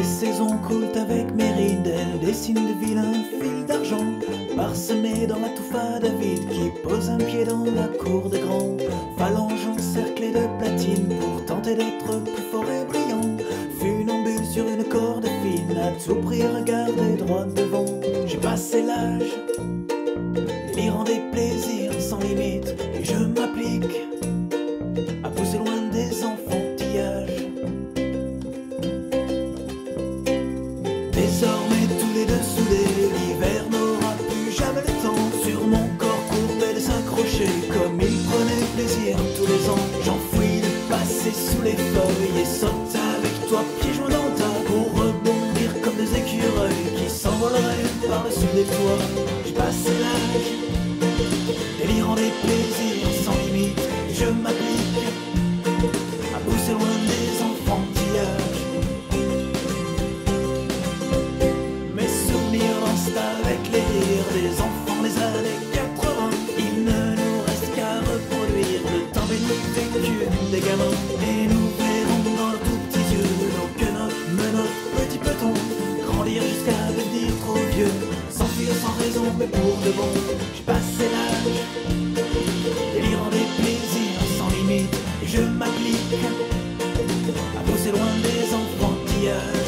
Les saisons coulent avec mes rides, elles dessinent de vilains fils d'argent, parsemés dans la touffa David qui pose un pied dans la cour des grands. Phalange encerclée de platine pour tenter d'être plus fort et brillant. Funambule sur une corde fine, à tout prix regarder droit devant. J'ai passé l'âge délirant des plaisirs sans limite, et je m'applique à pousser loin des enfantillages. Désormais tous les deux soudés, l'hiver n'aura plus jamais le temps sur mon corps courbé de s'accrocher comme il prenait plaisir tous les ans. J'enfouis le passé sous les feuilles et saute avec toi pieds joints dans le tas pour rebondir comme des écureuils qui s'envoleraient par-dessus des toits. J'ai passé l'âge délirant des plaisirs sans limite, et je m'applique à pousser loin des enfantillages. Mes souvenirs dansent avec les rires des enfants des années 80. Il ne nous reste qu'à reproduire le temps béni vécu des gamins, et nous verrons dans leurs tout petits yeux nos quenottes, menottes, petits petons grandir jusqu'à devenir trop vieux, s'enfuir sans raison mais pour de bon. J'ai passé l'âge délirant des plaisirs sans limite, et je m'applique à pousser loin des enfantillages.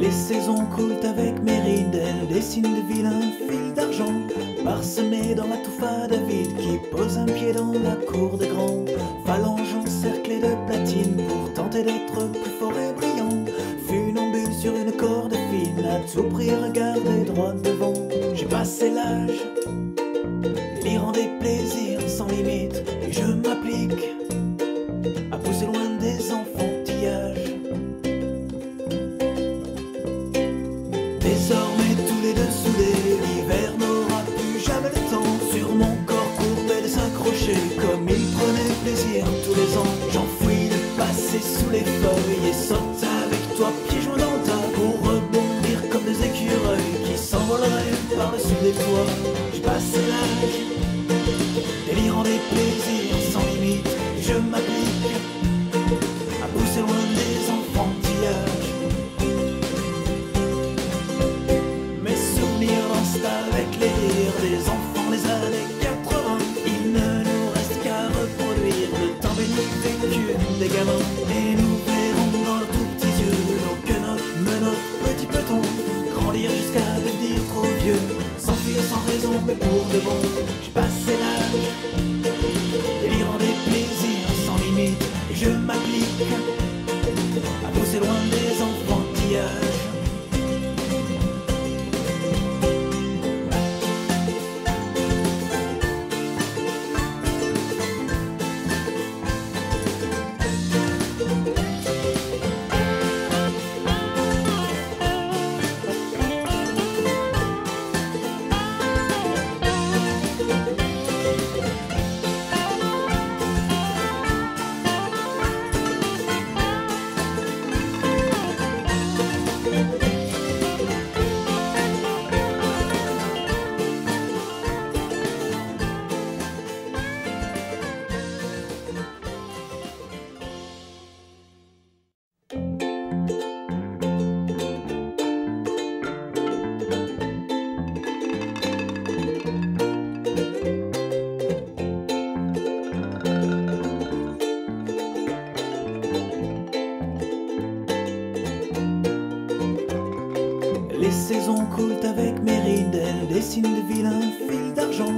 Les saisons coulent avec mes rides, elles dessinent de vilains fils d'argent, parsemés dans la touffa David qui pose un pied dans la cour des grands. Phalange encerclée de platine pour tenter d'être plus fort et brillant. Funambule sur une corde fine, à tout prix regarder droit devant. J'ai passé l'âge délirant des plaisirs sans limite, et je m'applique à pousser loin des enfantillages. Désormais tous les deux soudés, l'hiver n'aura plus jamais le temps sur mon corps courbé de s'accrocher comme il prenait plaisir tous les ans. J'enfouis le passé sous les feuilles et saute avec toi pieds joints dans le tas pour rebondir comme des écureuils qui s'envoleraient par-dessus des toits. J'ai passé l'âge délirant des plaisirs sans limite, et je m'applique à pousser loin des enfantillages. Mes souvenirs dansent avec les rires des enfants des années 80. Il ne nous reste qu'à reproduire le temps béni vécu des gamins, et nous verrons dans leurs tout petits yeux nos quenottes, menottes, petits petons grandir jusqu'à devenir trop vieux, s'enfuir sans raison mais pour de bon. J'ai passé l'âge délirant des plaisirs sans limite, et je m'applique à pousser loin des enfantillages. saisons coulent avec mes rides, elles dessinent de vilains fils d'argent,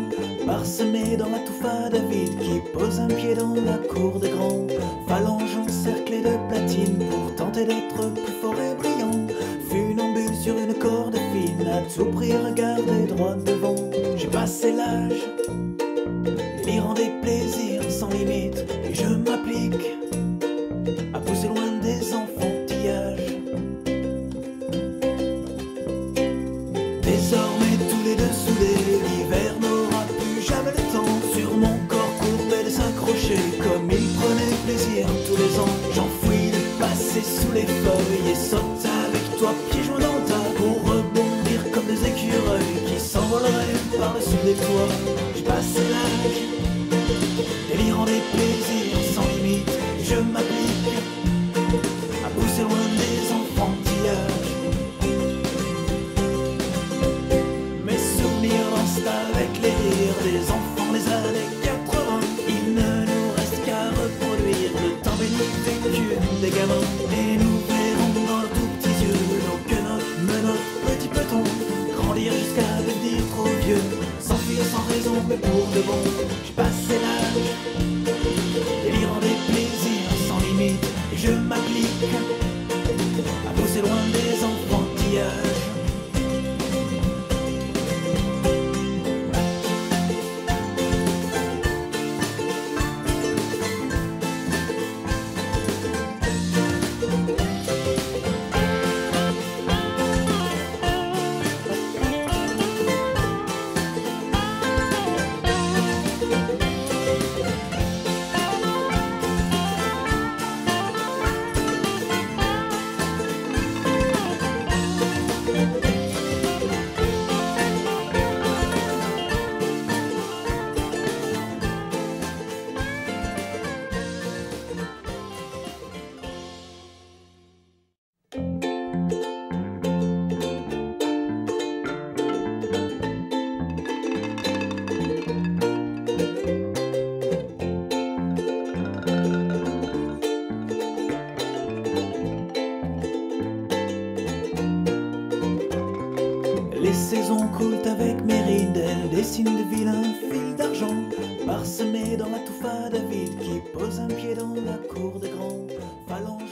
parsemés dans la touffa David qui pose un pied dans la cour des grands. Phalange encerclée de platine pour tenter d'être plus fort et brillant. Funambule sur une corde fine, à tout prix regarder droit devant. J'ai passé l'âge délirant des plaisirs sans limite, et je m'applique à pousser loin des enfantillages. Désormais tous les deux soudés, l'hiver n'aura plus jamais le temps sur mon corps courbé de s'accrocher comme il prenait plaisir tous les ans. J'enfouis le passé sous les feuilles et saute avec toi pieds joints dans le tas pour rebondir comme des écureuils qui s'envoleraient par-dessus des toits. J'ai passé l'âge délirant des plaisirs sans limite, et je m'applique à pousser loin des enfantillages. Mes souvenirs dansent avec les rires des enfants les années 80. Il ne nous reste qu'à reproduire le temps béni vécu des gamins, et nous verrons dans leurs tout petits yeux nos quenottes, menottes, petits petons grandir jusqu'à devenir trop vieux, s'enfuir sans raison mais pour de bon. J'ai passé l'âge délirant des plaisirs sans limite, et je m'applique à pousser loin des enfantillages. Les saisons coulent avec mes rides, elles dessinent de vilains fils d'argent, parsemés dans la touffa David qui pose un pied dans la cour des grands. Phalange